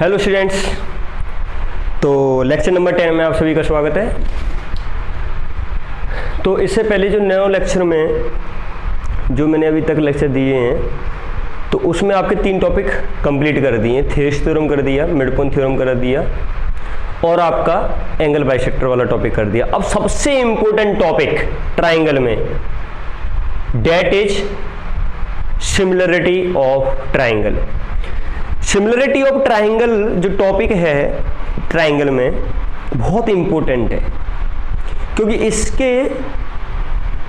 Hello students, तो lecture number 10 में आप सभी का स्वागत है। तो इससे पहले जो नए लेक्चर में जो मैंने अभी तक लेक्चर दिए हैं तो उसमें आपके 3 टॉपिक कंप्लीट कर दिए। थेरिस थ्योरम कर दिया, मिड पॉइंट थ्योरम कर दिया और आपका एंगल बाइसेक्टर वाला टॉपिक कर दिया। अब सबसे इंपॉर्टेंट टॉपिक ट्राइंगल में, that is similarity of triangle. Similarity of triangle जो टॉपिक है ट्राइंगल में बहुत इंपॉर्टेंट है, क्योंकि इसके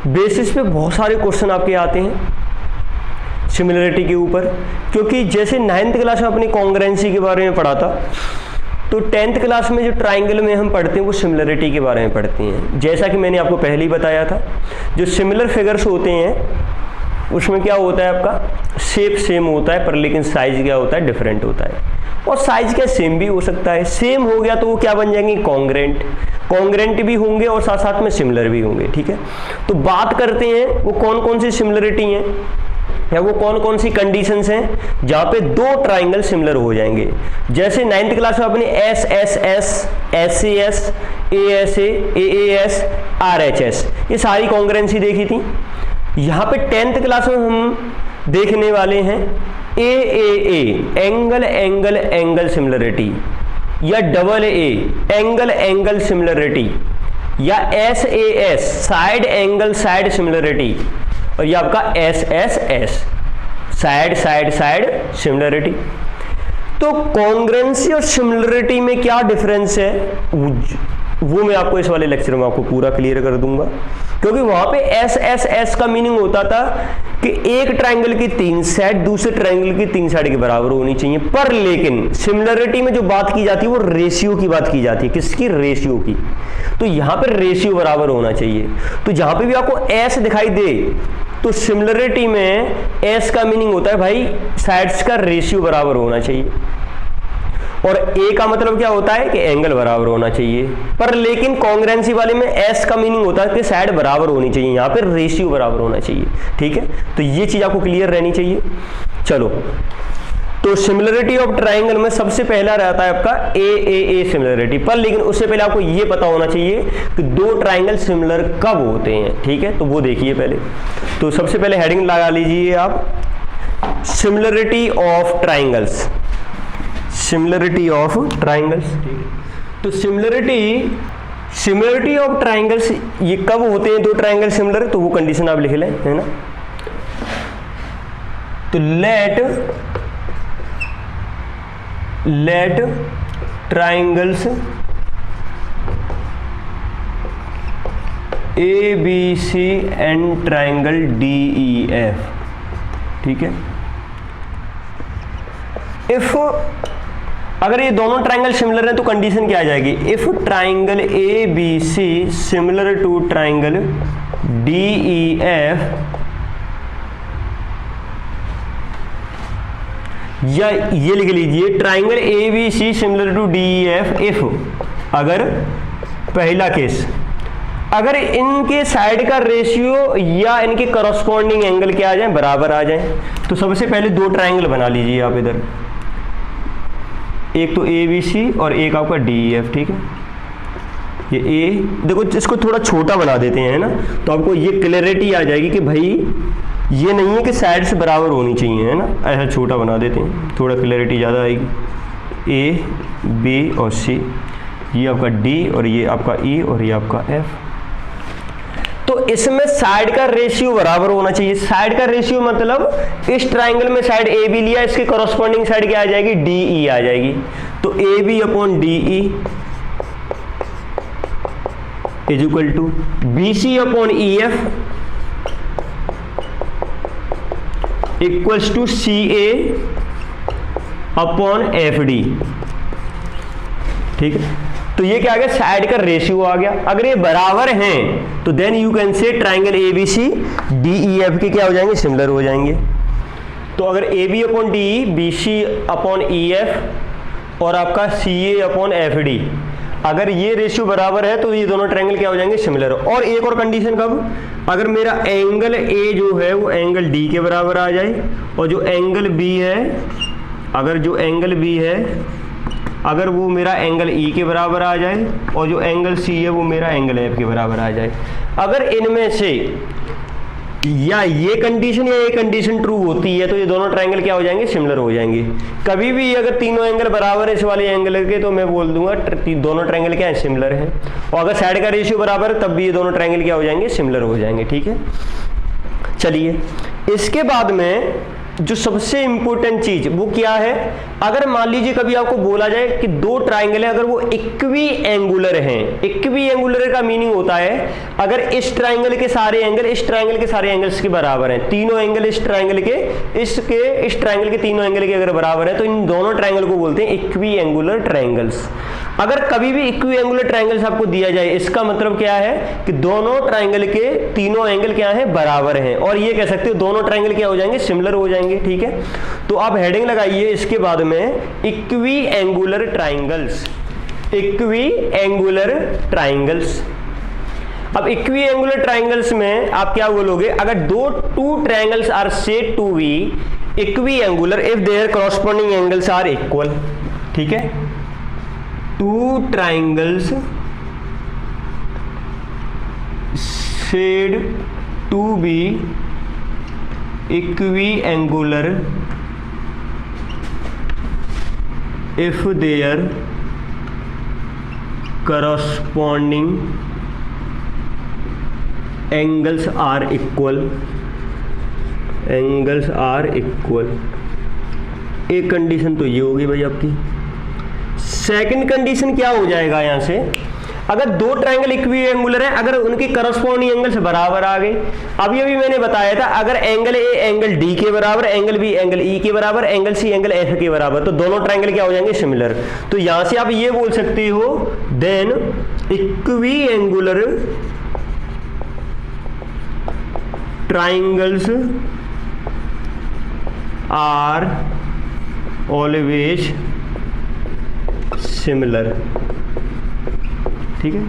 बेसिस पे बहुत सारे क्वेश्चन आपके आते हैं सिमिलरिटी के ऊपर। क्योंकि जैसे 9th क्लास में अपनी कॉन्ग्रुएंसी के बारे में पढ़ा था, तो 10th क्लास में जो ट्राइंगल में हम पढ़ते हैं वो सिमिलरिटी के बारे में पढ़ते हैं। जैसा कि मैंने आपको पहले ही बताया था, जो सिमिलर फिगर्स होते हैं उसमें क्या होता है, आपका शेप सेम होता है पर लेकिन साइज क्या होता है, डिफरेंट होता है। और साइज क्या सेम भी हो सकता है। सेम हो गया तो वो क्या बन जाएंगे, कॉन्ग्रेंट। कॉन्ग्रेंट भी होंगे और साथ साथ में सिमिलर भी होंगे। ठीक है, तो बात करते हैं वो कौन कौन सी सिमिलरिटी हैं या वो कौन कौन सी कंडीशंस हैं जहां पे 2 ट्राइंगल सिमिलर हो जाएंगे। जैसे 9th क्लास में अपने S S S, S C S, A S A S, R H S, ये सारी कॉन्ग्रुएंसी देखी थी। यहाँ पे 10th क्लास में हम देखने वाले हैं A angle angle angle similarity, या double A angle angle similarity, या S A S side angle side similarity, और ये आपका S S S side side side similarity. तो कॉन्ग्रुएंसी और सिमिलरिटी में क्या डिफरेंस है वो मैं आपको इस वाले लेक्चर में आपको पूरा क्लियर कर दूंगा। क्योंकि वहां पे एस एस एस का मीनिंग होता था कि एक ट्राइंगल की 3 साइड दूसरे ट्राइंगल की 3 साइड के बराबर होनी चाहिए। पर लेकिन सिमिलरिटी में जो बात की जाती है वो रेशियो की बात की जाती है। किसकी, रेशियो की। तो यहां पर रेशियो बराबर होना चाहिए। तो जहां पे भी आपको एस दिखाई दे तो सिमिलरिटी में एस का मीनिंग होता है भाई साइड्स का रेशियो बराबर होना चाहिए। और ए का मतलब क्या होता है कि एंगल बराबर होना चाहिए। पर लेकिन कॉन्ग्रुएंसी वाले में एस का मीनिंग होता है कि साइड बराबर होनी चाहिए, यहाँ पे रेशियो बराबर होना चाहिए। ठीक है, तो ये चीज आपको क्लियर रहनी चाहिए। चलो, तो सिमिलरिटी ऑफ ट्राइंगल में सबसे पहला रहता है आपका ए सिमिलरिटी। पर लेकिन उससे पहले आपको ये पता होना चाहिए कि 2 ट्राइंगल सिमिलर कब होते हैं। ठीक है, तो वो देखिए पहले। तो सबसे पहले हेडिंग लगा लीजिए आप, similarity of triangles. Similarity of triangles. तो सिमिलरिटी ऑफ ट्राइंगल्स ये कब होते हैं 2 ट्राइंगल सिमिलर, तो वो कंडीशन आप लिख लें, है ना। तो let triangles A B C and triangle D E F. ठीक है, इफ अगर ये दोनों ट्राइंगल सिमिलर है तो कंडीशन क्या आ जाएगी, if triangle A B C similar to triangle D E F, या ये लिख लीजिए triangle A B C similar to D E F if, अगर पहला केस, अगर इनके साइड का रेशियो या इनके करस्पॉन्डिंग एंगल क्या आ जाए, बराबर आ जाए। तो सबसे पहले 2 ट्राइंगल बना लीजिए आप इधर, एक तो ए बी सी और एक आपका डी ई एफ। ठीक है, ये ए देखो, इसको थोड़ा छोटा बना देते हैं, है ना, तो आपको ये क्लैरिटी आ जाएगी कि भाई ये नहीं है कि साइड से बराबर होनी चाहिए, है ना। ऐसा छोटा बना देते हैं, थोड़ा क्लैरिटी ज़्यादा आएगी। ए बी और सी, ये आपका डी और ये आपका ई और ये आपका एफ। तो इसमें साइड का रेशियो बराबर होना चाहिए। साइड का रेशियो मतलब इस ट्राइंगल में साइड ए बी लिया, इसके कॉरस्पॉन्डिंग साइड क्या आ जाएगी, डी ई आ जाएगी। तो A B upon D E is equal to B C upon E F equals to C A upon F D. ठीक है, तो ये क्या आ गया, साइड का रेशियो आ गया। अगर ये बराबर हैं तो then you can say triangle A B C D E F के क्या हो जाएंगे, सिमिलर हो जाएंगे। तो अगर A B upon D E, B C upon E F और आपका C A upon F D, अगर ये रेशियो बराबर है तो ये दोनों ट्राइंगल क्या हो जाएंगे, सिमिलर। और एक और कंडीशन कब, अगर मेरा एंगल ए जो है वो एंगल डी के बराबर आ जाए और जो एंगल बी है, अगर जो एंगल बी है अगर वो मेरा एंगल ई के बराबर आ जाए और जो एंगल सी है वो मेरा एंगल एफ के बराबर आ जाए। अगर इनमें से या ये कंडीशन ट्रू होती है तो ये दोनों ट्रायंगल क्या हो जाएंगे, सिमिलर हो जाएंगे। कभी भी अगर तीनों एंगल बराबर है इस वाले एंगल के तो मैं बोल दूंगा दोनों ट्रायंगल क्या है, सिमिलर है। और अगर साइड का रेशियो बराबर है तब भी ये दोनों ट्रायंगल क्या हो जाएंगे, सिमिलर हो जाएंगे। ठीक है, चलिए इसके बाद में जो सबसे इंपॉर्टेंट चीज वो क्या है, अगर मान लीजिए कभी आपको बोला जाए कि दो ट्राइंगल है, अगर वो इक्वी एंगुलर हैं, इक्वी एंगुलर का मीनिंग होता है अगर इस ट्राइंगल के सारे एंगल इस ट्राइंगल के सारे एंगल्स के बराबर हैं, तीनों एंगल इस ट्राइंगल के इस ट्राइंगल के तीनों एंगल के अगर बराबर है तो इन दोनों ट्राइंगल को बोलते हैं इक्वी एंगुलर ट्राइंगल्स। अगर कभी भी इक्वी एंगुलर ट्राइंगल्स आपको दिया जाए इसका मतलब क्या है कि दोनों ट्राइंगल के तीनों एंगल क्या है, बराबर हैं, और ये कह सकते हो दोनों ट्राइंगल क्या हो जाएंगे, सिमिलर हो जाएंगे। ठीक है, तो आप हेडिंग लगाइए इसके बाद में equiangular triangles, equiangular triangles. अब इक्वी एंगुलर ट्राइंगल्स में आप क्या बोलोगे, अगर two triangles are said to be equiangular if their corresponding angles are equal. ठीक है, two triangles said to be equiangular if their corresponding angles are equal, angles are equal। एक condition तो ये होगी भाई आपकी। सेकंड कंडीशन क्या हो जाएगा यहां से, अगर दो ट्राइंगल इक्वी एंगुलर है, अगर उनकी करस्पॉन्डिंग एंगल से बराबर आ गए। अभी अभी मैंने बताया था अगर एंगल ए एंगल डी के बराबर, एंगल बी एंगल ई के बराबर, एंगल सी एंगल एफ के बराबर, तो दोनों ट्राइंगल क्या हो जाएंगे, सिमिलर। तो यहां से आप ये बोल सकते हो then equiangular triangles are always similar. ठीक है,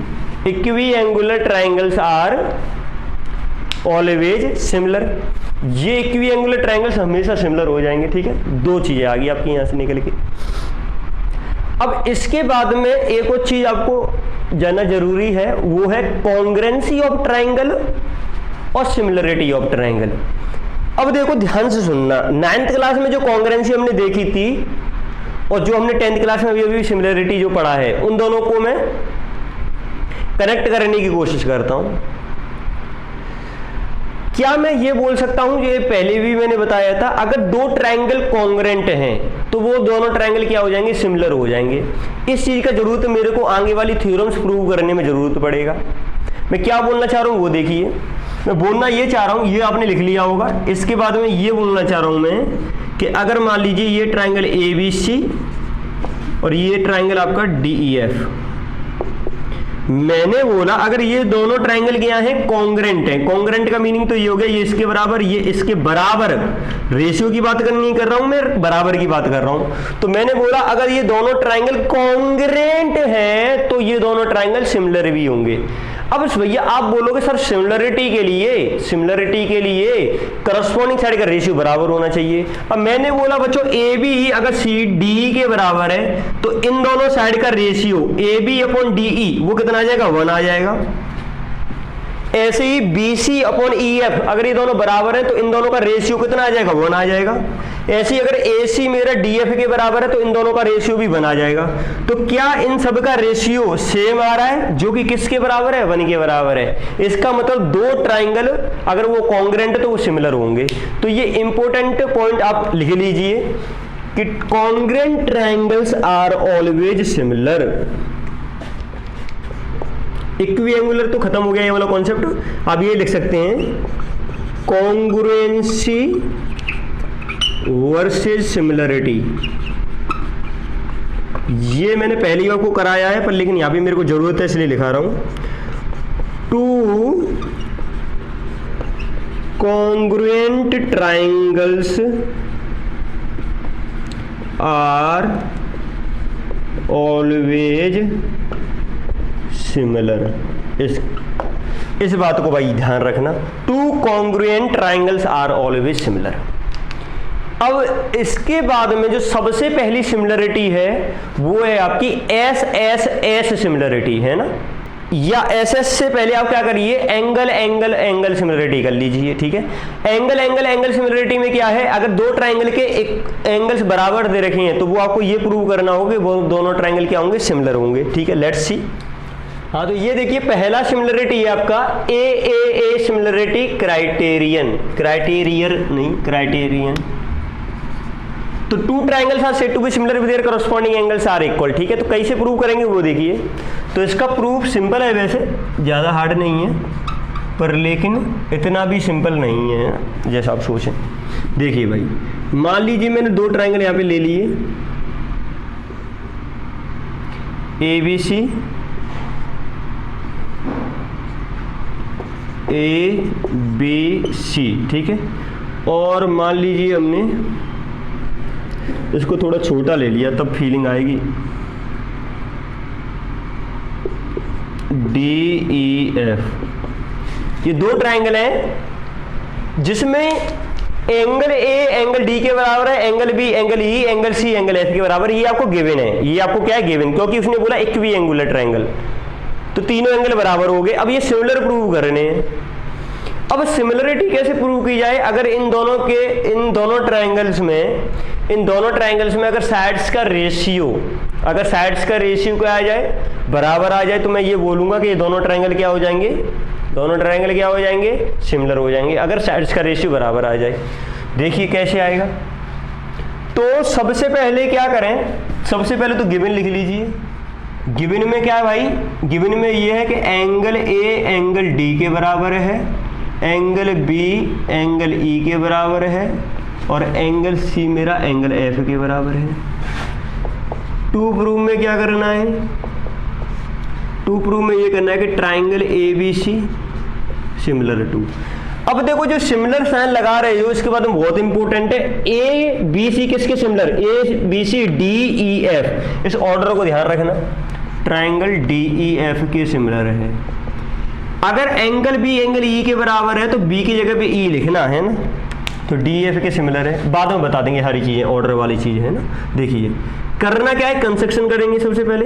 equiangular triangles are always similar, ये इक्वी एंगुलर ट्राइंगल्स हमेशा सिमिलर हो जाएंगे। ठीक है, दो चीजें आ गई आपकी यहां से निकल के। अब इसके बाद में एक और चीज आपको जानना जरूरी है, वो है कॉन्ग्रुएंसी ऑफ ट्राइंगल और सिमिलरिटी ऑफ ट्राइंगल। अब देखो ध्यान से सुनना, 9th क्लास में जो कॉन्ग्रुएंसी हमने देखी थी और जो हमने 10th क्लास में अभी सिमिलरिटी जो पढ़ा है, उन दोनों को मैं कनेक्ट करने की कोशिश करता हूं। क्या मैं ये बोल सकता हूं, ये पहले भी मैंने बताया था, अगर दो ट्राइंगल कॉन्ग्रुएंट हैं तो वो दोनों ट्राइंगल क्या हो जाएंगे, सिमिलर हो जाएंगे। इस चीज का जरूरत मेरे को आगे वाली थ्योरम्स प्रूव करने में जरूरत पड़ेगा। मैं क्या बोलना चाह रहा हूं वो देखिए, मैं बोलना ये चाह रहा हूं, ये आपने लिख लिया होगा। इसके बाद में ये बोलना चाह रहा हूं मैं कि अगर मान लीजिए ये ट्राइंगल ए बी सी और ये ट्राइंगल आपका डी ई एफ, मैंने बोला अगर ये दोनों ट्राइंगल क्या हैं, कॉन्ग्रुएंट हैं। कॉन्ग्रुएंट का मीनिंग तो ये हो गया ये इसके बराबर, ये इसके बराबर। रेशियो की बात नहीं कर रहा हूं मैं, बराबर की बात कर रहा हूं। तो मैंने बोला अगर ये दोनों ट्राइंगल कॉन्ग्रुएंट हैं तो ये दोनों ट्राइंगल सिमिलर भी होंगे। अब भैया आप बोलोगे सर सिमिलरिटी के लिए करस्पॉन्डिंग साइड का रेशियो बराबर होना चाहिए। अब मैंने बोला बच्चों ए बी अगर सी डी के बराबर है तो इन दोनों साइड का ratio A B upon D E वो कितना आ जाएगा, 1 आ जाएगा। ऐसे ही B C upon E F अगर ये दोनों बराबर है तो इन दोनों का रेशियो कितना आ जाएगा, 1 आ जाएगा। ऐसे ही अगर ए सी मेरा डी एफ के बराबर है तो इन दोनों का रेशियो भी 1 आ जाएगा। तो क्या इन सब का रेशियो सेम आ रहा है, जो कि किसके बराबर है, 1 के बराबर है। इसका मतलब दो ट्राइंगल अगर वो कॉन्ग्रुएंट है तो वो सिमिलर होंगे। तो ये इंपॉर्टेंट पॉइंट आप लिख लीजिए कि congruent triangles are always similar. Equiangular तो खत्म हो गया ये वाला कॉन्सेप्ट। आप ये लिख सकते हैं कॉन्ग्रुएंसी वर्सेस सिमिलरिटी। ये मैंने पहली बार को कराया है पर लेकिन यहां पे मेरे को जरूरत है इसलिए लिखा रहा हूं। Two congruent triangles are always similar. इस बात को भाई ध्यान रखना, two congruent triangles are always similar. अब इसके बाद में जो सबसे पहली सिमिलरिटी है वो है आपकी एस एस एस सिमिलरिटी, है ना, या एस एस से पहले आप क्या करिए, एंगल एंगल एंगल सिमिलरिटी कर लीजिए, ठीक है। एंगल एंगल एंगल सिमिलरिटी में क्या है, अगर दो ट्राइंगल के एक एंगल्स बराबर दे रखे हैं तो वो आपको ये प्रूव करना होगा कि वो दोनों ट्राइंगल क्या होंगे, सिमिलर होंगे, ठीक है। Let's see. हाँ, तो ये देखिए पहला सिमिलरिटी है आपका ए सिमिलरिटी क्राइटेरियन, क्राइटेरियर नहीं, क्राइटेरियन। तो two triangles are said to be similar with their corresponding angles are equal, ठीक है। तो कैसे प्रूव करेंगे वो देखिए। तो इसका प्रूफ सिंपल है, वैसे ज़्यादा हार्ड नहीं है, पर लेकिन इतना भी सिंपल नहीं है जैसा आप सोचें। देखिए भाई, मान लीजिए मैंने दो ट्राइंगल यहाँ पे ले लिए, ABC ABC, ठीक है। और मान लीजिए हमने इसको थोड़ा छोटा ले लिया, तब फीलिंग आएगी, DEF। ये दो ट्राइंगल हैं जिसमें एंगल A एंगल D के बराबर है, angle B angle E angle C angle F के बराबर। ये आपको गिवन है, ये आपको क्या है, गिवन, क्योंकि उसने बोला इक्वी एंगुलर ट्राइंगल, तो तीनों एंगल बराबर हो गए। अब ये सिमिलर प्रूव करने हैं। अब सिमिलरिटी कैसे प्रूव की जाए, अगर इन दोनों ट्राइंगल्स में अगर साइड्स का रेशियो क्या आ जाए, बराबर आ जाए, तो मैं ये बोलूंगा कि ये दोनों ट्राइंगल क्या हो जाएंगे, सिमिलर हो जाएंगे, अगर साइड्स का रेशियो बराबर आ जाए। देखिए कैसे आएगा। तो सबसे पहले क्या करें, सबसे पहले तो गिवन लिख लीजिए। गिवन में क्या है भाई, गिवन में ये है कि एंगल A एंगल D के बराबर है, एंगल B एंगल E के बराबर है, और एंगल C मेरा एंगल F के बराबर है। टू प्रूव में क्या करना है, टू प्रूव में ये करना है कि ट्राइंगल ABC सिमिलर टू। अब देखो जो सिमिलर साइन लगा रहे हो इसके बाद में बहुत इंपॉर्टेंट है, ABC किसके सिमिलर, ABC DEF, इस ऑर्डर को ध्यान रखना, ट्राइंगल DEF के सिमिलर है। अगर एंगल B एंगल E के बराबर है तो B की जगह पे E लिखना है ना, तो DEF के सिमिलर है। बाद में बता देंगे सारी चीजें, ऑर्डर वाली चीज है ना। देखिए करना क्या है, कंस्ट्रक्शन करेंगे। सबसे पहले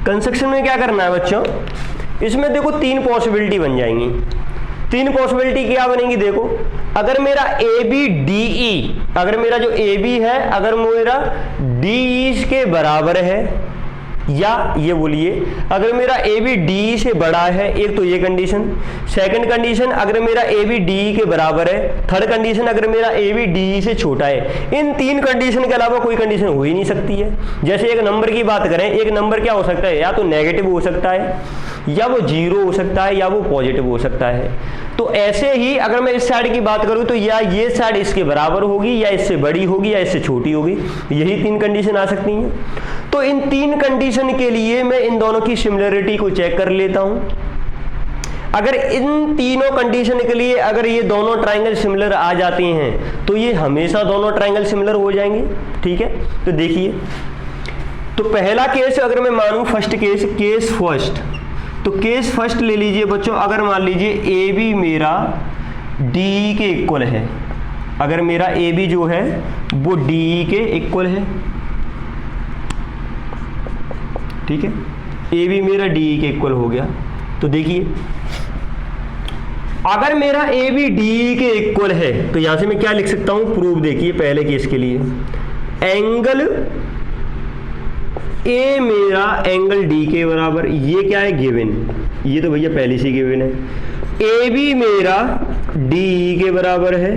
कंस्ट्रक्शन में क्या करना है बच्चों, इसमें देखो तीन पॉसिबिलिटी बन जाएंगी। तीन पॉसिबिलिटी क्या बनेगी, देखो अगर मेरा ABDE, अगर मेरा जो AB है अगर मेरा DE के बराबर है, या ये बोलिए अगर मेरा ABDE से बड़ा है, एक तो ये कंडीशन। सेकंड कंडीशन अगर मेरा ABDE के बराबर है। थर्ड कंडीशन अगर मेरा ABDE से छोटा है। इन तीन कंडीशन के अलावा कोई कंडीशन हो ही नहीं सकती है। जैसे एक नंबर की बात करें, एक नंबर क्या हो सकता है, या तो नेगेटिव हो सकता है, या वो जीरो हो सकता है, या वो पॉजिटिव हो सकता है। तो ऐसे ही अगर मैं इस साइड की बात करूं तो या ये साइड इसके बराबर होगी, या इससे बड़ी होगी, या इससे छोटी होगी। यही तीन कंडीशन आ सकती हैं। तो इन तीन कंडीशन के लिए मैं इन दोनों की सिमिलरिटी को चेक कर लेता हूं। अगर इन तीनों कंडीशन के लिए अगर ये दोनों ट्राइंगल सिमिलर आ जाते हैं तो ये हमेशा दोनों ट्राइंगल सिमिलर हो जाएंगे, ठीक है। तो देखिए, तो पहला केस अगर मैं मानूं, फर्स्ट केस फर्स्ट, तो केस फर्स्ट ले लीजिए बच्चों। अगर मान लीजिए AB मेरा DE के इक्वल है, अगर मेरा AB जो है वो DE के इक्वल है, ठीक है, AB मेरा DE के इक्वल हो गया। तो देखिए अगर मेरा AB DE के इक्वल है तो यहां से मैं क्या लिख सकता हूं, प्रूफ देखिए पहले केस के लिए, एंगल A मेरा एंगल D के बराबर, ये क्या है, गिवन, ये तो भैया पहले से गिवन है। AB मेरा DE के बराबर है,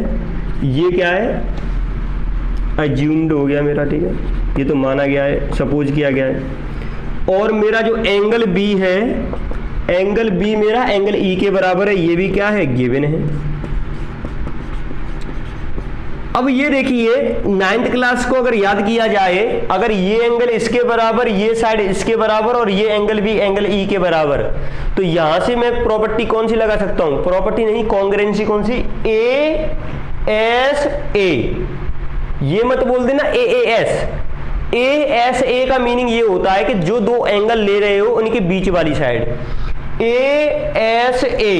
ये क्या है, अज्यूम्ड हो गया मेरा, ठीक है, ये तो माना गया है, सपोज किया गया है। और मेरा जो एंगल B है, एंगल B मेरा एंगल E के बराबर है, ये भी क्या है, गिवन है। अब ये देखिए 9th क्लास को अगर याद किया जाए, अगर ये एंगल इसके बराबर, ये साइड इसके बराबर, और ये एंगल भी एंगल E के बराबर, तो यहां से मैं प्रॉपर्टी कौन सी लगा सकता हूं, प्रॉपर्टी नहीं, कॉन्ग्रुएंसी कौन सी, ASA, ये मत बोल देना AAS। ASA का मीनिंग ये होता है कि जो दो एंगल ले रहे हो उनके बीच वाली साइड, ASA,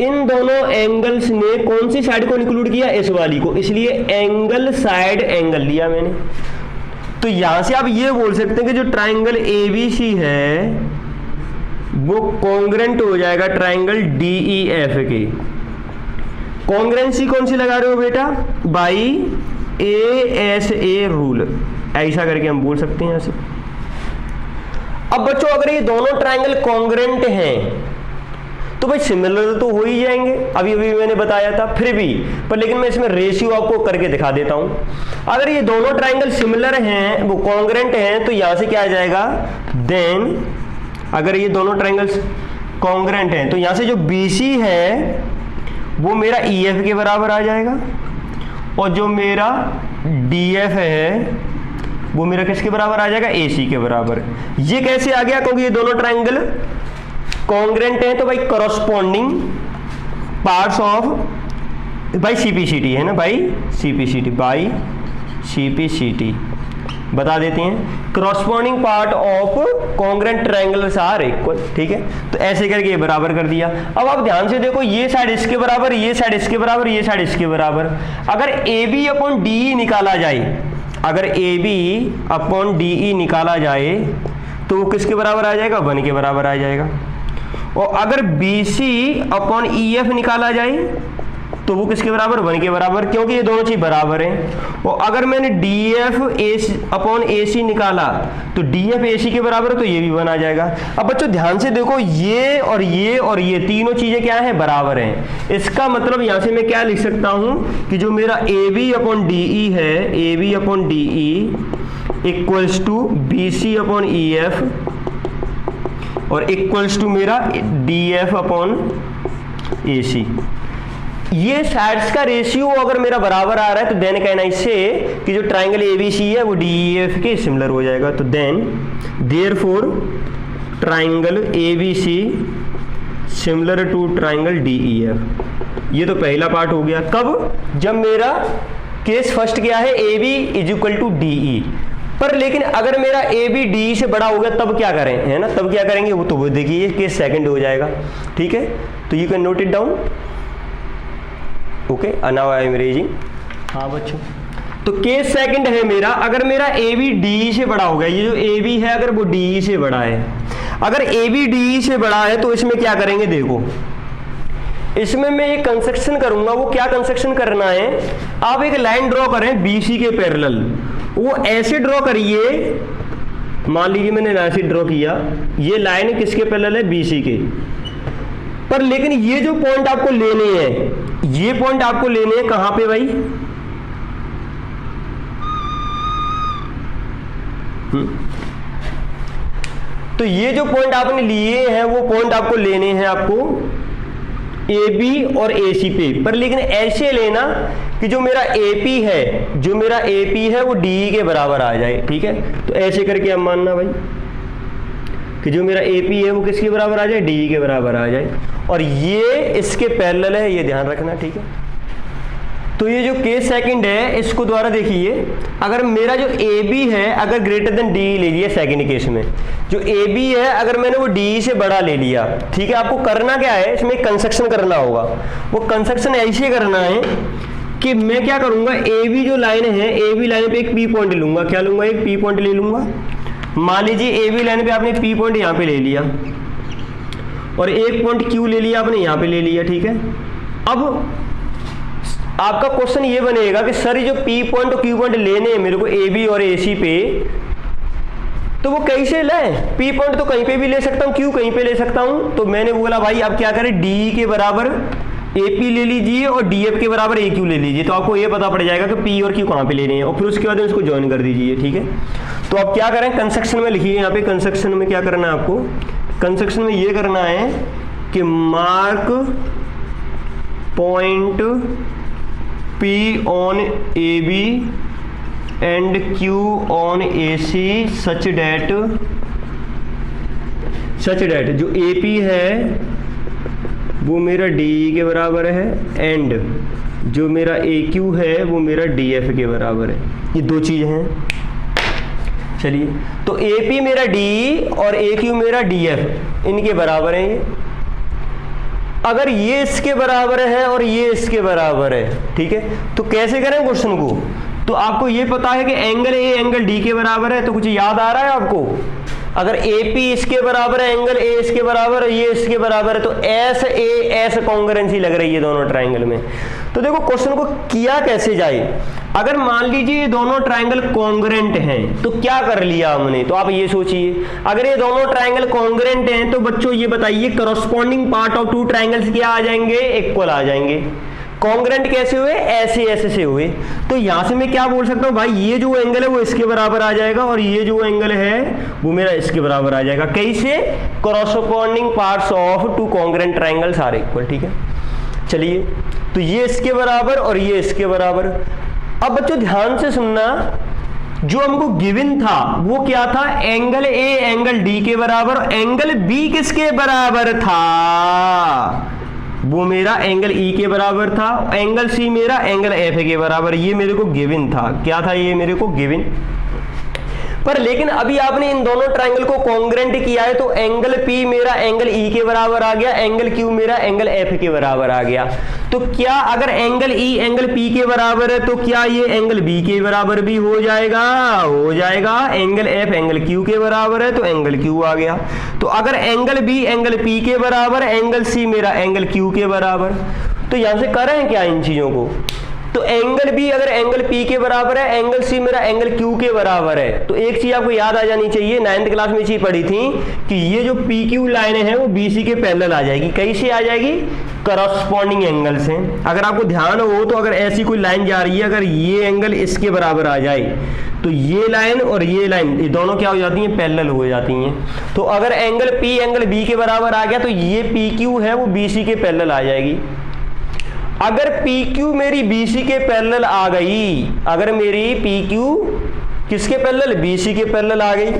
इन दोनों एंगल्स ने कौन सी साइड को इंक्लूड किया? इस वाली को, इसलिए एंगल साइड एंगल लिया मैंने। तो यहां से आप ये बोल सकते हैं कि जो ट्राइंगल ABC है वो कॉन्ग्रेंट हो जाएगा ट्राइंगल DEF के। कॉन्ग्रेंसी कौन सी लगा रहे हो बेटा? बाई ASA रूल, ऐसा करके हम बोल सकते हैं यहां से। अब बच्चों अगर ये दोनों ट्राइंगल कॉन्ग्रेंट हैं तो भाई सिमिलर तो हो ही जाएंगे, अभी अभी मैंने बताया था, फिर भी पर लेकिन मैं इसमें रेशियो आपको करके दिखा देता हूं। अगर ये दोनों ट्राइंगल सिमिलर हैं, वो कॉन्ग्रेंट हैं, तो यहां से क्या आ जाएगा? देन अगर ये दोनों ट्राइंगल्स कॉन्ग्रेंट हैं तो यहां से जो BC है वो मेरा EF के बराबर आ जाएगा, और जो मेरा DF है वो मेरा किसके बराबर आ जाएगा? AC के बराबर। ये कैसे आ गया? क्योंकि ये दोनों ट्राइंगल कॉन्ग्रेंट हैं, तो भाई corresponding parts of by CPCT है ना, बाई CPCT बता देते हैं। Corresponding part of congruent triangles are equal, ठीक है। तो ऐसे करके ये बराबर कर दिया। अब आप ध्यान से देखो, ये साइड इसके बराबर, ये साइड इसके बराबर, ये साइड इसके बराबर। अगर AB अपॉन DE निकाला जाए, अगर AB अपॉन DE निकाला जाए तो वो किसके बराबर आ जाएगा? 1 के बराबर आ जाएगा। और अगर BC अपॉन EF निकाला जाए तो वो किसके बराबर? 1 के बराबर, क्योंकि ये दोनों चीज बराबर हैं। और अगर मैंने DF अपॉन AC निकाला तो DF AC के बराबर है, तो ये भी 1 आ जाएगा। अब बच्चों ध्यान से देखो, ये और ये और ये तीनों चीजें क्या है? बराबर हैं। इसका मतलब यहां से मैं क्या लिख सकता हूं कि जो मेरा AB अपॉन DE है, AB upon DE equals to BC upon EF और इक्वल्स टू मेरा DF अपॉन AC। ये साइड्स का रेशियो अगर मेरा बराबर आ रहा है तो देन कहना इससे कि जो ट्राइंगल ABC है वो DEF के सिमिलर हो जाएगा। तो then therefore triangle ABC similar to triangle DEF। ये तो पहला पार्ट हो गया। कब? जब मेरा केस फर्स्ट क्या है? AB is equal to DE। पर लेकिन अगर मेरा AB DE से बड़ा हो गया तब क्या करें, है ना? तब क्या करेंगे वो तो वो देखिए, केस सेकंड हो जाएगा, ठीक है। तो you can note it down. Okay, now I am raising. हाँ बच्चों, तो केस सेकंड है मेरा, अगर मेरा AB DE से बड़ा हो गया, ये जो AB है अगर वो DE से बड़ा है, अगर AB DE से बड़ा है तो इसमें क्या करेंगे? देखो, इसमें मैं एक कंस्ट्रक्शन करूंगा। वो क्या कंस्ट्रक्शन करना है? आप एक लाइन ड्रॉ करें BC के पैरेलल। वो ऐसे ड्रॉ करिए, मान लीजिए मैंने ऐसे ड्रॉ किया, ये लाइन किसके पैरेलल है? BC के। पर लेकिन ये जो पॉइंट आपको लेने हैं, ये पॉइंट आपको लेने हैं कहां पे भाई? तो ये जो पॉइंट आपने लिए हैं वो पॉइंट आपको लेने हैं आपको AB और AC पे। पर लेकिन ऐसे लेना कि जो मेरा AP है, जो मेरा AP है वो DE के बराबर आ जाए, ठीक है। तो ऐसे करके अब मानना भाई कि जो मेरा AP है वो किसके बराबर आ जाए? DE के बराबर आ जाए, और ये इसके पैरेलल है, ये ध्यान रखना, ठीक है। तो ये जो केस सेकंड है इसको द्वारा देखिए, अगर मेरा जो AB है अगर ग्रेटर देन DE ले लिया सेकंड केस में, जो AB है अगर मैंने वो DE से बड़ा ले लिया, ठीक है। आपको करना क्या है? इसमें कंस्ट्रक्शन करना होगा। वो कंस्ट्रक्शन ऐसे करना है कि मैं क्या करूंगा, AB जो लाइन है, AB लाइन पे एक P पॉइंट लूंगा। क्या लूंगा? एक P पॉइंट ले लूंगा। मान लीजिए AB लाइन पे आपने P पॉइंट यहाँ पे ले लिया और एक पॉइंट Q ले लिया आपने यहाँ पे ले लिया, ठीक है। अब आपका क्वेश्चन ये बनेगा कि सर जो P पॉइंट और Q पॉइंट लेने हैं मेरे को AB और AC पे, तो वो कैसे लें? P पॉइंट तो कहीं पे भी ले सकता हूँ, Q कहीं पे ले सकता हूँ। तो मैंने बोला भाई आप क्या करें, DE के बराबर AP ले लीजिए और DF के बराबर AQ ले लीजिए। तो आपको ये पता पड़ जाएगा कि P और Q कहाँ पे लेने हैं, और फिर उसके बाद इसको ज्वाइन कर दीजिए, ठीक है। तो आप क्या करें, कंस्ट्रक्शन में लिखिए। यहाँ पे कंस्ट्रक्शन में क्या करना है आपको? कंस्ट्रक्शन में ये करना है कि mark point P on AB and Q on AC such that जो AP है वो मेरा DE के बराबर है एंड जो मेरा AQ है वो मेरा DF के बराबर है। ये दो चीज़ हैं। चलिए, तो AP मेरा DE और AQ मेरा DF इनके बराबर है ये। अगर ये इसके बराबर है और ये इसके बराबर है, ठीक है, तो कैसे करें क्वेश्चन को? तो आपको ये पता है कि एंगल ए एंगल डी के बराबर है, तो कुछ याद आ रहा है आपको? अगर AP इसके बराबर है, एंगल A इसके बराबर है, ये इसके बराबर है, तो एस ए एस कॉन्ग्रुएंसी लग रही है दोनों ट्राइंगल में। तो देखो क्वेश्चन को किया कैसे जाए। अगर मान लीजिए ये दोनों ट्राइंगल कॉन्ग्रुएंट हैं तो क्या कर लिया हमने, तो आप ये सोचिए, अगर ये दोनों ट्राइंगल कॉन्ग्रुएंट हैं तो बच्चों ये बताइए corresponding part of two triangles क्या आ जाएंगे? इक्वल आ जाएंगे। कॉन्ग्रुएंट कैसे हुए? ऐसे ऐसे से हुए। तो यहां से मैं क्या बोल सकता हूं भाई, ये जो एंगल है वो इसके बराबर आ जाएगा और ये जो एंगल है वो मेरा इसके बराबर आ जाएगा। कैसे? Corresponding parts of two congruent triangles are equal, ठीक है। चलिए, तो ये इसके बराबर और ये इसके बराबर। अब बच्चों ध्यान से सुनना, जो हमको गिवन था वो क्या था? एंगल ए एंगल डी के बराबर, एंगल बी किसके बराबर था? वो मेरा एंगल ई के बराबर था, एंगल सी मेरा एंगल एफ के बराबर। ये मेरे को गिवन था। क्या था ये मेरे को? गिवन। पर लेकिन अभी आपने इन दोनों ट्राइंगल को कॉन्ग्रुएंट किया है, तो एंगल P मेरा एंगल E के बराबर आ गया, एंगल Q मेरा एंगल F के बराबर आ गया। तो क्या अगर एंगल E एंगल P के बराबर है तो क्या ये एंगल B के बराबर भी हो जाएगा? हो जाएगा। एंगल F एंगल Q के बराबर है तो एंगल Q आ गया। तो अगर एंगल B एंगल P के बराबर, एंगल C मेरा एंगल Q के बराबर, तो यहां से करें क्या इन चीजों को? तो एंगल B अगर एंगल P के बराबर है, एंगल C मेरा एंगल Q के बराबर है, तो एक चीज आपको याद आ जानी चाहिए, 9th क्लास में चीज पढ़ी थी कि ये जो PQ लाइन है वो BC के पैरेलल आ जाएगी। कैसे आ जाएगी? करस्पॉन्डिंग एंगल से। अगर आपको ध्यान हो तो अगर ऐसी कोई लाइन जा रही है, अगर ये एंगल इसके बराबर आ जाए तो ये लाइन और ये लाइन, ये दोनों क्या हो जाती हैं? पैरेलल हो जाती हैं। तो अगर एंगल P एंगल B के बराबर आ गया तो ये PQ है वो BC के पैरेलल आ जाएगी। अगर PQ मेरी BC के पैरेलल आ गई, अगर मेरी PQ किसके पैरेलल? BC के पैरेलल आ गई,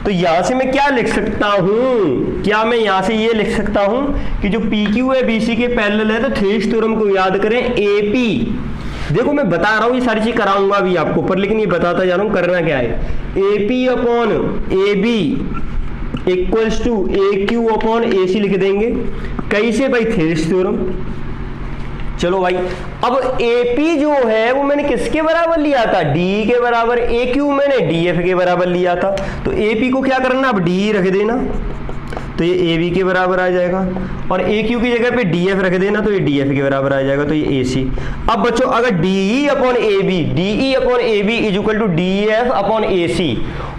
तो यहां से मैं क्या लिख सकता हूं? क्या मैं यहां से ये लिख सकता हूं कि जो PQ है BC के पैरेलल है, तो थेवेनिन थ्योरम को याद करें। AP, देखो मैं बता रहा हूं, ये सारी चीज कराऊंगा अभी आपको, पर लेकिन ये बताता जा रहा हूं करना क्या है। AP upon AB equals to AQ upon AC लिख देंगे। कैसे भाई? Thevenin theorem. चलो भाई, अब AP जो है वो मैंने किसके बराबर लिया था? DE के बराबर। AQ मैंने DF के बराबर लिया था। तो AP को क्या करना? अब DE रख देना, तो ये AB के बराबर आ जाएगा, और AQ की जगह पे DF रख देना, तो ये DF के बराबर आ जाएगा, तो ये AC। अब बच्चों अगर DE upon AB is equal to DF upon AC,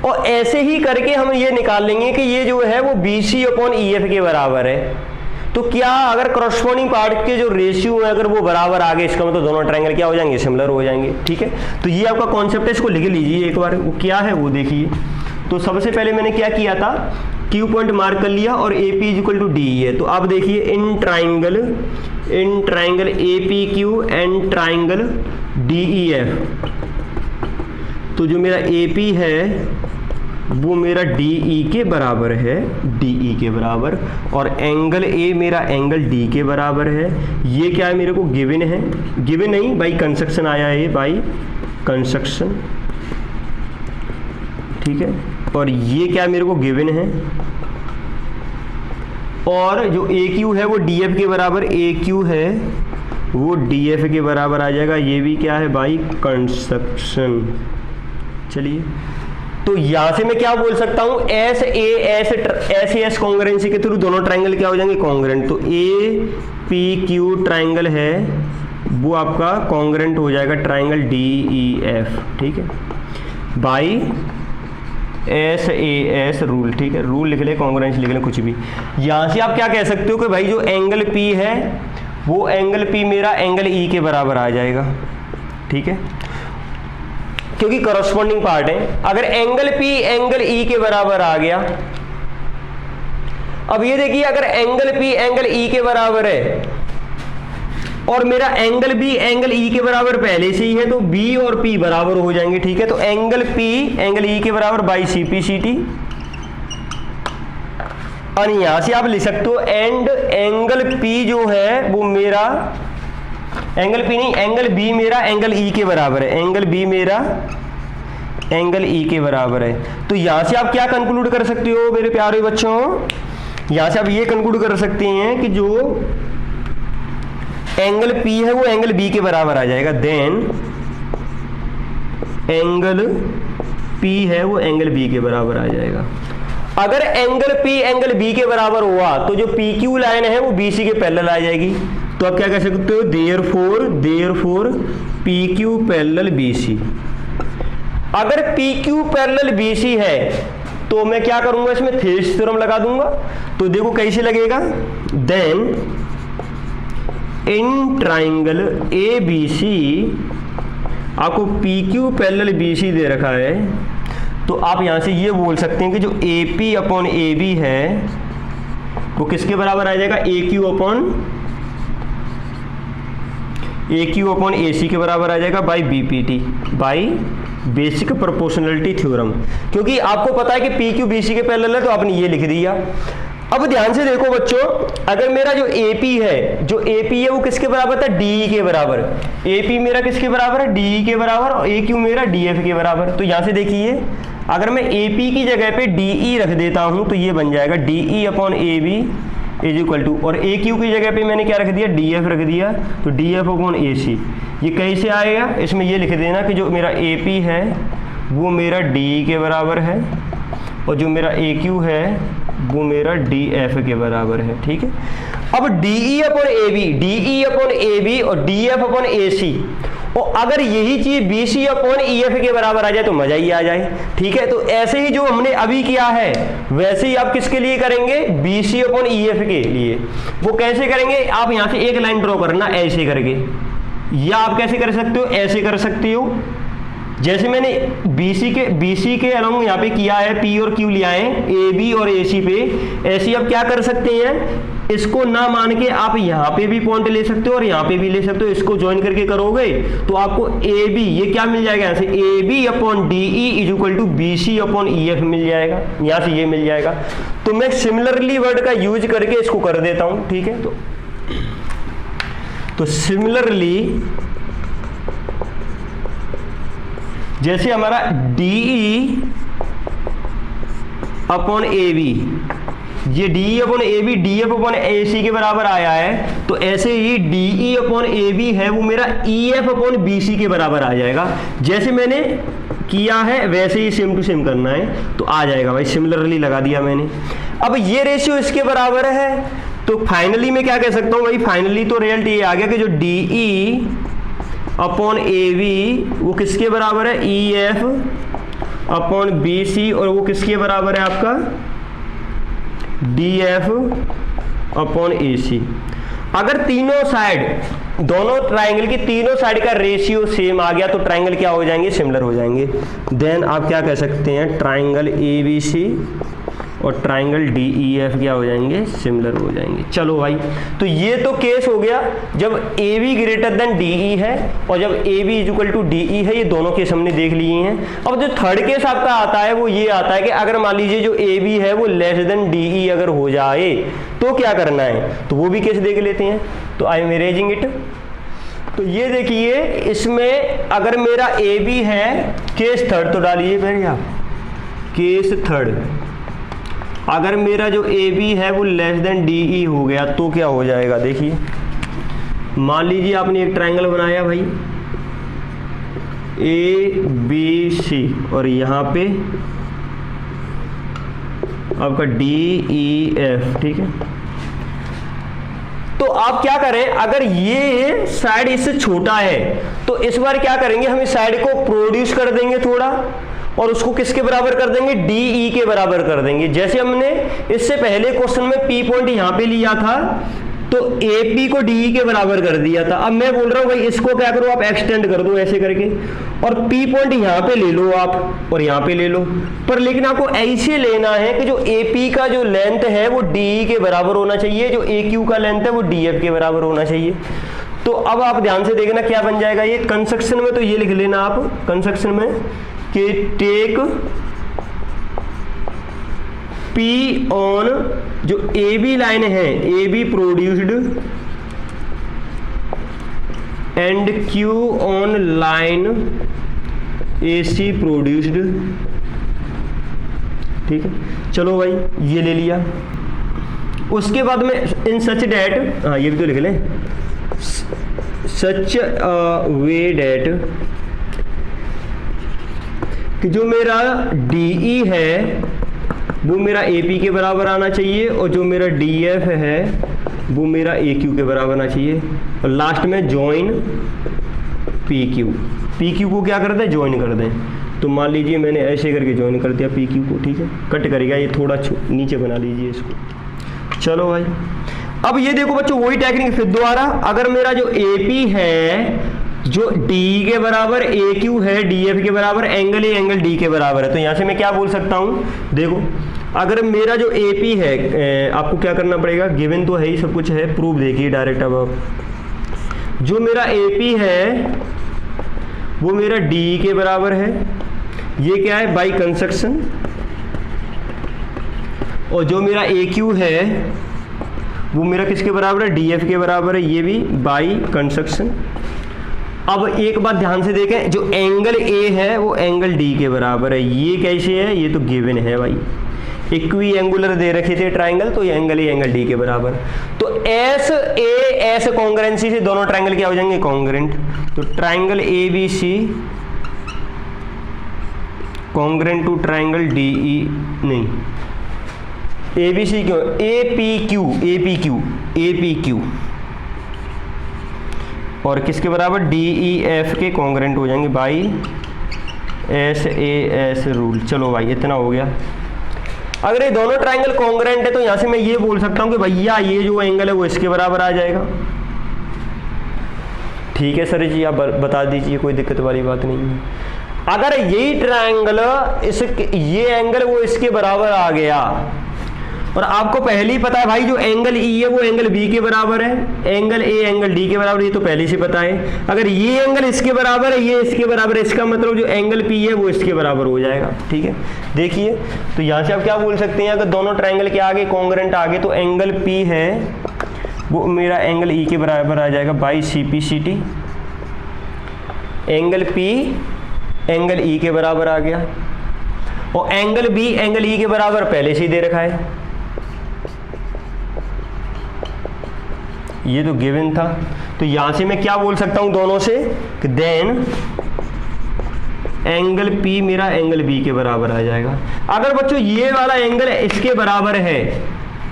और ऐसे ही करके हम ये निकाल लेंगे कि ये जो है वो BC अपॉन EF के बराबर है। तो क्या अगर करस्पॉन्डिंग पार्ट के जो रेशियो है अगर वो बराबर आ गए, इसका मतलब दोनों ट्रायंगल क्या हो जाएंगे? सिमिलर हो जाएंगे, ठीक है। तो ये आपका कॉन्सेप्ट है, इसको लिख लीजिए एक बार, वो क्या है वो देखिए। तो सबसे पहले मैंने क्या किया था? Q पॉइंट मार्क कर लिया और AP is equal to DE है। तो आप देखिए इन triangle APQ and triangle DEF, तो जो मेरा AP है वो मेरा DE के बराबर है, DE के बराबर, और एंगल A मेरा एंगल D के बराबर है। ये क्या है? मेरे को गिवन है, गिवन नहीं बाई कंस्ट्रक्शन आया है, बाई कंस्ट्रक्शन, ठीक है। और ये क्या मेरे को गिवन है, और जो AQ है वो DF के बराबर, AQ है वो DF के बराबर आ जाएगा। ये भी क्या है? By construction. चलिए, तो यहां से मैं क्या बोल सकता हूं? एस कॉन्ग्रुएंसी के थ्रू दोनों ट्राइंगल क्या हो जाएंगे? कॉन्ग्रुएंट। तो APQ ट्राइंगल है वो आपका कॉन्ग्रुएंट हो जाएगा ट्राइंगल DEF, ठीक है, बाई SAS रूल, ठीक है। रूल लिख ले, कॉन्ग्रुएंसी लिख ले, कुछ भी। यहां से आप क्या कह सकते हो कि भाई जो एंगल P है वो एंगल P मेरा एंगल E के बराबर आ जाएगा, ठीक है, क्योंकि करस्पॉन्डिंग पार्ट है। अगर एंगल P एंगल E के बराबर आ गया, अब ये देखिए अगर एंगल P एंगल E के बराबर है और मेरा एंगल B एंगल E के बराबर पहले से ही है, तो B और P बराबर हो जाएंगे, ठीक है। तो एंगल P एंगल E के बराबर बाई CPCT, और यहां से आप लिख सकते हो एंड एंगल P जो है वो मेरा एंगल P नहीं, एंगल B मेरा एंगल E के बराबर है, एंगल B मेरा एंगल E के बराबर है। तो यहां से आप क्या कंक्लूड कर सकते हो मेरे प्यारे बच्चों? यहां से आप ये कंक्लूड कर सकते हैं कि जो एंगल P है वो एंगल B के बराबर आ जाएगा, देन एंगल P है वो एंगल B के बराबर आ जाएगा। अगर एंगल P एंगल B के बराबर हुआ तो जो PQ लाइन है वो BC के पैरेलल आ जाएगी। तो आप क्या कह सकते हो, देयरफॉर PQ पैरेलल BC। अगर PQ पैरेलल BC है तो मैं क्या करूंगा, इसमें थेवेनिन थ्योरम लगा दूंगा। तो देखो कैसे लगेगा, देन इन ट्राइंगल ABC आपको PQ पैरेलल BC दे रखा है, तो आप यहां से ये बोल सकते हैं कि जो AP अपॉन AB है वो किसके बराबर आ जाएगा, AQ अपॉन AC के बराबर आ जाएगा by BPT, by basic proportionality theorem. क्योंकि आपको पता है कि PQ BC के पैरेलल है तो आपने ये लिख दिया। अब ध्यान से देखो बच्चों, अगर मेरा जो AP है वो किसके बराबर था, DE के बराबर। AP मेरा किसके बराबर है, DE के बराबर, और AQ मेरा DF के बराबर। तो यहां से देखिए, अगर मैं AP की जगह पे DE रख देता हूं तो ये बन जाएगा DE upon AB is equal to, और AQ की जगह पे मैंने क्या रख दिया, DF रख दिया, तो DF अपॉन AC। ये कैसे आएगा, इसमें ये लिख देना कि जो मेरा AP है वो मेरा DE के बराबर है, और जो मेरा AQ है वो मेरा DF के बराबर है। ठीक है, अब DE अपॉन AB और DF अपॉन AC, और अगर यही चीज BC अपॉन EF के बराबर आ जाए तो मजा ही आ जाए। ठीक है, तो ऐसे ही जो हमने अभी किया है वैसे ही आप किसके लिए करेंगे, BC अपॉन EF के लिए। वो कैसे करेंगे, आप यहां से एक लाइन ड्रॉ करना ऐसे करके, या आप कैसे कर सकते हो, ऐसे कर सकते हो। जैसे मैंने BC के अलॉन्ग यहाँ पे किया है, P और Q लिया है AB और AC पे, ऐसे आप क्या कर सकते हैं, इसको ना मान के आप यहाँ पे भी पॉइंट ले सकते हो और यहाँ पे भी ले सकते हो। इसको ज्वाइन करके करोगे तो आपको AB ये क्या मिल जाएगा, यहाँ से AB upon DE is equal to BC upon EF मिल जाएगा, यहाँ से ये मिल जाएगा। तो मैं सिमिलरली वर्ड का यूज करके इसको कर देता हूँ। ठीक है, तो सिमिलरली जैसे हमारा DE अपॉन AB, ये DE upon AB DF upon AC के बराबर आया है, तो ऐसे ही DE अपॉन AB है वो मेरा EF अपॉन BC के बराबर आ जाएगा। जैसे मैंने किया है वैसे ही सेम टू सेम करना है, तो आ जाएगा भाई, सिमिलरली लगा दिया मैंने। अब ये रेशियो इसके बराबर है, तो फाइनली मैं क्या कह सकता हूँ भाई, फाइनली तो रिजल्ट ये आ गया कि जो DE अपॉन AB वो किसके बराबर है, EF अपॉन BC, और वो किसके बराबर है आपका, DF अपॉन AC। अगर तीनों साइड, दोनों ट्राइंगल की तीनों साइड का रेशियो सेम आ गया तो ट्राइंगल क्या हो जाएंगे, सिमिलर हो जाएंगे। देन आप क्या कह सकते हैं, ट्राइंगल ABC और ट्राइंगल DEF क्या हो जाएंगे, सिमिलर हो जाएंगे। चलो भाई, तो ये तो केस हो गया जब AB ग्रेटर देन DE है और जब AB is equal to DE है। ये दोनों केस हमने देख लिए हैं। अब जो थर्ड केस आपका आता है वो ये आता है कि अगर मान लीजिए जो AB है वो लेस देन DE अगर हो जाए तो क्या करना है, तो वो भी केस देख लेते हैं। तो आई एम इरेजिंग इट। तो ये देखिए, इसमें अगर मेरा AB है, केस थर्ड तो डालिए पहले आप, केस थर्ड, अगर मेरा जो AB है वो लेस देन DE हो गया तो क्या हो जाएगा, देखिए मान लीजिए आपने एक ट्रायंगल बनाया भाई ABC और यहाँ पे आपका DEF, ठीक है। तो आप क्या करें, अगर ये साइड इससे छोटा है तो इस बार क्या करेंगे, हम इस साइड को प्रोड्यूस कर देंगे थोड़ा और उसको किसके बराबर कर देंगे, DE के बराबर कर देंगे। जैसे हमने इससे पहले क्वेश्चन में P पॉइंट यहां पे लिया था तो AP को DE के बराबर कर दिया था। अब मैं बोल रहा हूं भाई इसको क्या करो, आप एक्सटेंड कर दो ऐसे करके, और P पॉइंट यहाँ पे ले लो आप और यहाँ पे ले लो, पर लेकिन आपको ऐसे लेना है कि जो AP का जो लेंथ है वो DE के बराबर होना चाहिए, जो AQ का लेंथ है वो DF के बराबर होना चाहिए। तो अब आप ध्यान से देखना क्या बन जाएगा ये, कंस्ट्रक्शन में तो ये लिख लेना आप कंस्ट्रक्शन में कि टेक P ऑन जो AB लाइन है, AB produced and Q on line AC produced, ठीक है। चलो भाई ये ले लिया। उसके बाद में इन सच डेट, हाँ ये भी तो लिख लें, सच वे डेट कि जो मेरा DE है वो मेरा AP के बराबर आना चाहिए और जो मेरा DF है वो मेरा AQ के बराबर आना चाहिए, और लास्ट में ज्वाइन PQ को क्या कर दें, ज्वाइन कर दें। तो मान लीजिए मैंने ऐसे करके ज्वाइन कर दिया PQ को, ठीक है, कट करेगा ये, थोड़ा नीचे बना लीजिए इसको। चलो भाई, अब ये देखो बच्चों वही टेक्निक फिर दोबारा, अगर मेरा जो AP है जो DE के बराबर, AQ है DF के बराबर, एंगल A एंगल D के बराबर है, तो यहाँ से मैं क्या बोल सकता हूँ, देखो अगर मेरा जो AP है, आपको क्या करना पड़ेगा, गिवन तो है ही, सब कुछ है, प्रूफ देखिए डायरेक्ट। अब जो मेरा AP है वो मेरा DE के बराबर है, ये क्या है, बाई कंस्ट्रक्शन, और जो मेरा AQ है वो मेरा किसके बराबर है, DF के बराबर है, ये भी बाई कंस्ट्रक्शन। अब एक बात ध्यान से देखें, जो एंगल A है वो एंगल D के बराबर है, ये कैसे है, ये तो गिवन है भाई, इक्वी एंगुलर दे रखे थे ट्राइंगल, तो ये एंगल A एंगल D के बराबर। तो एस कॉन्ग्रेंसी से दोनों ट्राइंगल क्या हो जाएंगे, कॉन्ग्रेंट। तो triangle ABC congruent to triangle DE, नहीं ABC क्यों, APQ और किसके बराबर, DEF के कॉन्ग्रेंट हो जाएंगे बाई SAS रूल। चलो भाई इतना हो गया। अगर ये दोनों ट्राइंगल कॉन्ग्रेंट है तो यहाँ से मैं ये बोल सकता हूँ कि भैया ये जो एंगल है वो इसके बराबर आ जाएगा। ठीक है सर जी, आप बता दीजिए, कोई दिक्कत वाली बात नहीं है। अगर यही ट्राइंगल ये एंगल वो इसके बराबर आ गया, और आपको पहले ही पता है भाई जो एंगल E है वो एंगल B के बराबर है, एंगल A एंगल D के बराबर, ये तो पहले से पता है। अगर ये एंगल इसके बराबर है, ये इसके बराबर है, इसका मतलब जो एंगल P है वो इसके बराबर हो जाएगा। ठीक है, देखिए तो यहाँ से आप क्या बोल सकते हैं, अगर दोनों ट्राइंगल के आगे कॉन्ग्रेंट आगे, तो एंगल P है वो मेरा एंगल E के बराबर आ जाएगा by CPCT। Angle P angle E के बराबर आ गया, और एंगल B एंगल E के बराबर पहले से ही दे रखा है, ये तो गिवन था। तो यहां से मैं क्या बोल सकता हूं दोनों से, कि देन एंगल P मेरा एंगल B के बराबर आ जाएगा। अगर बच्चों ये वाला एंगल इसके बराबर है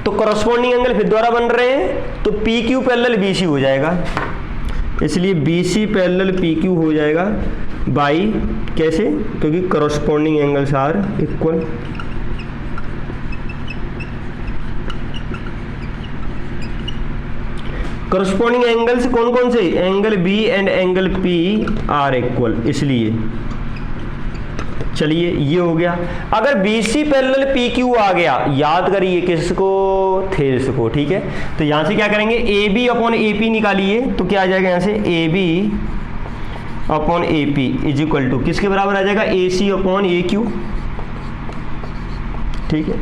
तो करस्पॉन्डिंग एंगल फिर दोबारा बन रहे हैं, तो PQ पैरेलल BC हो जाएगा, इसलिए BC पैरेलल PQ हो जाएगा बाई कैसे, क्योंकि corresponding angles are equal. Corresponding angles कौन कौन से, angle B and angle P are equal, इसलिए चलिए ये हो गया। अगर BC पैरेलल PQ आ गया, याद करिए किसको, थेल्स को। ठीक है, तो यहां से क्या करेंगे, AB अपॉन AP निकालिए, तो क्या आ जाएगा यहाँ से, AB upon AP is equal to किसके बराबर आ जाएगा, AC अपॉन AQ। ठीक है,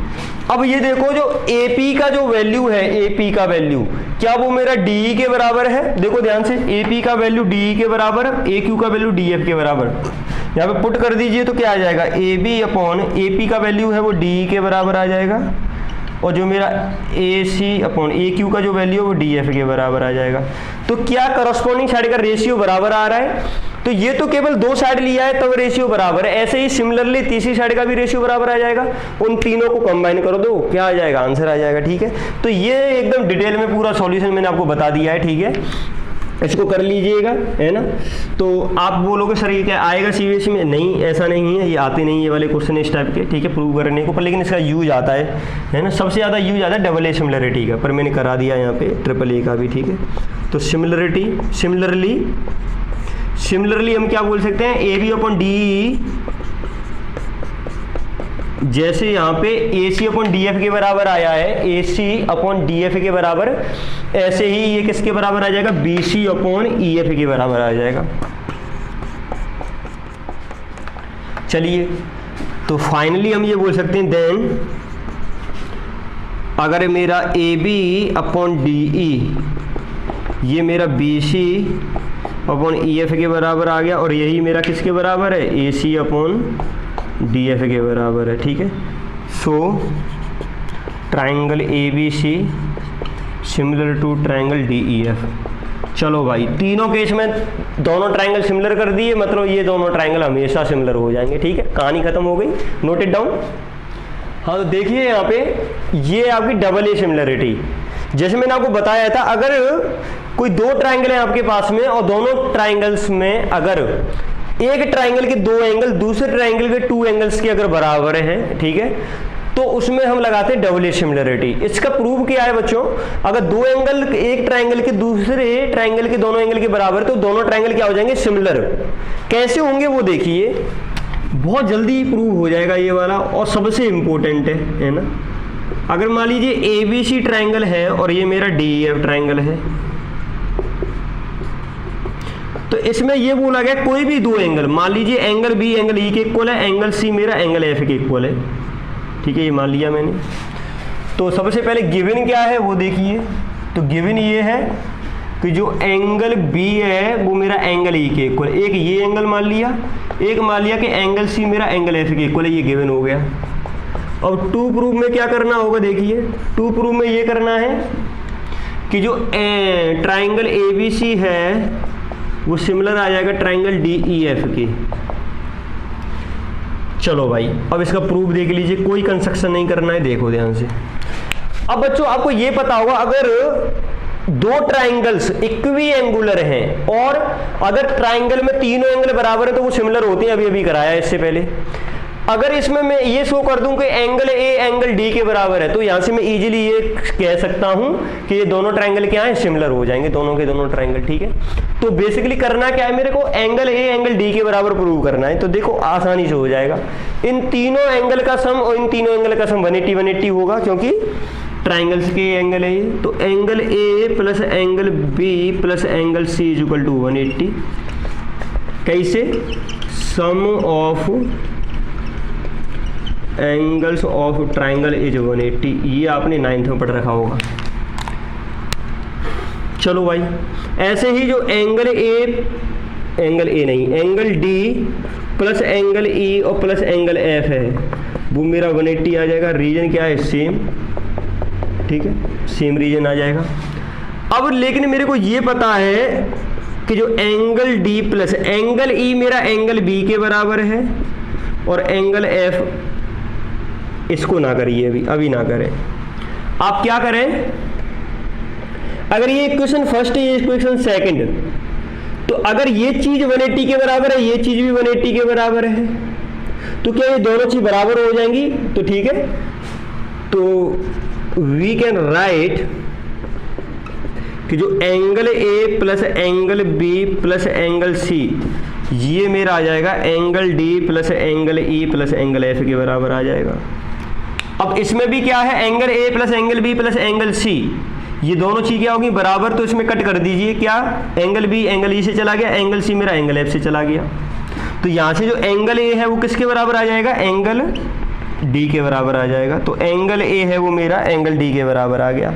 अब ये देखो जो AP का जो वैल्यू है, AP का वैल्यू क्या वो मेरा DE के बराबर है, देखो ध्यान से, AP का वैल्यू DE के बराबर, AQ का वैल्यू DF के बराबर। यहाँ पे पुट कर दीजिए तो क्या आ जाएगा, AB अपॉन AP का वैल्यू है वो DE के बराबर आ जाएगा, और जो मेरा AC अपॉन AQ का जो वैल्यू है वो DF के बराबर आ जाएगा। तो क्या करस्पॉन्डिंग साइड का रेशियो बराबर आ रहा है, तो ये तो केवल दो साइड लिया है तब रेशियो बराबर है, ऐसे ही सिमिलरली तीसरी साइड का भी रेशियो बराबर आ जाएगा। उन तीनों को कंबाइन कर दो, क्या आ जाएगा, आंसर आ जाएगा। ठीक है, तो ये एकदम डिटेल में पूरा सॉल्यूशन मैंने आपको बता दिया है। ठीक है, इसको कर लीजिएगा, है ना। तो आप बोलोगे सर ये क्या आएगा CBSE में, नहीं ऐसा नहीं है, ये आते नहीं ये वाले क्वेश्चन इस टाइप के। ठीक है, प्रूव करने को, पर लेकिन इसका यूज आता है ना, सबसे ज़्यादा यूज आता है AA सिमिलरिटी का, पर मैंने करा दिया यहाँ पे AAA का भी। ठीक है, तो सिमिलरिटी सिमिलरली हम क्या बोल सकते हैं, AB अपॉन DE, जैसे यहाँ पे AC अपॉन DF के बराबर आया है, AC अपॉन DF के बराबर, ऐसे ही ये किसके बराबर आ जाएगा, BC अपॉन EF के बराबर आ जाएगा। चलिए, तो फाइनली हम ये बोल सकते हैं, देन अगर मेरा AB अपॉन DE ये मेरा BC अपॉन EF के बराबर आ गया, और यही मेरा किसके बराबर है, AC अपॉन DF के बराबर है। ठीक है, so triangle ABC similar to triangle DEF। चलो भाई, तीनों केस में दोनों ट्राइंगल सिमिलर कर दिए, मतलब ये दोनों ट्राइंगल हमेशा सिमिलर हो जाएंगे। ठीक है, कहानी खत्म हो गई, नोट इट डाउन। हाँ तो देखिए यहाँ पे ये आपकी डबल ए सिमिलरिटी, जैसे मैंने आपको बताया था, अगर कोई दो ट्राइंगल है आपके पास में और दोनों ट्राइंगल्स में अगर एक ट्राइंगल के दो एंगल दूसरे ट्राइंगल के टू एंगल्स के अगर बराबर हैं, ठीक है, तो उसमें हम लगाते हैं डबल ए सिमिलरिटी। इसका प्रूफ क्या है बच्चों, अगर दो एंगल एक ट्राइंगल के दूसरे ट्राइंगल के दोनों एंगल के बराबर तो दोनों ट्राइंगल क्या हो जाएंगे, सिमिलर। कैसे होंगे वो देखिए, बहुत जल्दी प्रूव हो जाएगा ये वाला, और सबसे इंपॉर्टेंट है ना। अगर मान लीजिए ABC ट्राइंगल है और ये मेरा DEF ट्राइंगल है, तो इसमें ये बोला गया कोई भी दो एंगल, मान लीजिए एंगल B एंगल E के इक्वल है, एंगल C मेरा एंगल F के इक्वल है। ठीक है, ये मान लिया मैंने। तो सबसे पहले गिवन क्या है वो देखिए, तो गिवन ये है कि जो एंगल B है वो मेरा एंगल E के इक्वल, एक ये एंगल मान लिया, एक मान लिया कि एंगल C मेरा एंगल F के इक्वल है, ये गिवन हो गया। अब टू प्रूफ में क्या करना होगा, देखिए टू प्रूफ में ये करना है कि जो ट्राइंगल ABC है वो सिमिलर आ जाएगा ट्राइंगल DEF के। चलो भाई, अब इसका प्रूफ देख लीजिए, कोई कंस्ट्रक्शन नहीं करना है, देखो ध्यान से। अब बच्चों आपको ये पता होगा, अगर दो ट्राइंगल्स इक्वी एंगुलर हैं और अगर ट्राइंगल में तीनों एंगल बराबर है तो वो सिमिलर होते हैं, अभी अभी कराया इससे पहले। अगर इसमें मैं ये शो कर दूं कि एंगल A एंगल D के बराबर है, तो यहां से मैं इजीली ये कह सकता हूं कि ये दोनों ट्राइंगल क्या है, सिमिलर हो जाएंगे, दोनों के दोनों ट्राइंगल। ठीक है, तो बेसिकली करना क्या है, मेरे को एंगल A एंगल D के बराबर प्रूव करना है। तो देखो आसानी से हो जाएगा, इन तीनों एंगल का सम और इन तीनों एंगल का सम 180 होगा, क्योंकि ट्राइंगल्स के एंगल है ये। तो angle A plus angle B plus angle C is equal to 180। कैसे, sum of angles of triangle is 180, ये आपने 9th में पढ़ रखा होगा। चलो भाई, ऐसे ही जो angle angle D plus angle E और प्लस एंगल F है वो मेरा 180 आ जाएगा। रीजन क्या है, सेम। ठीक है, सेम रीजन आ जाएगा। अब लेकिन मेरे को ये पता है कि जो angle D plus angle E मेरा एंगल B के बराबर है और एंगल F, इसको ना करिए अभी ना करें। आप क्या करें, अगर ये इक्वेशन फर्स्ट है, ये इक्वेशन सेकंड, तो अगर ये चीज 180 के बराबर है, ये चीज भी 180 के बराबर है, तो क्या ये दोनों चीज बराबर हो जाएंगी? तो ठीक है, तो वी कैन राइट कि जो angle A plus angle B plus angle C, ये मेरा आ जाएगा angle D plus angle E plus angle F के बराबर आ जाएगा। अब इसमें भी क्या है, angle A plus angle B plus angle C, ये दोनों चीज क्या होगी, बराबर। तो इसमें कट कर दीजिए, क्या एंगल B एंगल E से चला गया, एंगल C मेरा एंगल F से चला गया। तो यहाँ से जो एंगल A है वो किसके बराबर आ जाएगा, एंगल D के बराबर आ जाएगा। तो एंगल A है वो मेरा एंगल D के बराबर आ गया,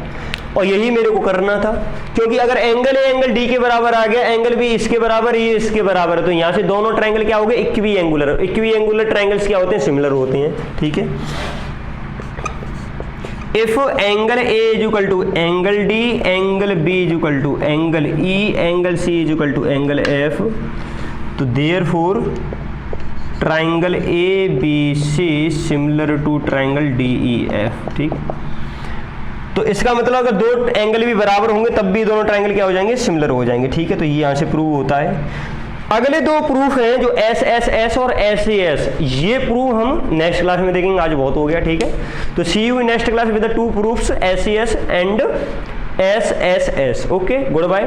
और यही मेरे को करना था, क्योंकि अगर एंगल A एंगल D के बराबर आ गया, एंगल B इसके बराबर, ये इसके बराबर है, तो यहाँ से दोनों ट्राइंगल क्या हो गए, equiangular. Equiangular triangles क्या होते हैं, सिमिलर होते हैं। ठीक है, if angle A is equal to angle D, angle B is equal to angle E, angle C is equal to angle F, तो therefore triangle ABC similar to triangle DEF। ठीक, तो इसका मतलब अगर दो एंगल भी बराबर होंगे तब भी दोनों ट्राइंगल क्या हो जाएंगे, सिमिलर हो जाएंगे। ठीक है, तो ये यहाँ से प्रूव होता है। अगले दो प्रूफ हैं जो SSS और SAS, ये प्रूफ हम नेक्स्ट क्लास में देखेंगे, आज बहुत हो गया। ठीक है, तो see you in next class with the two proofs SES and SSS। Okay, good bye.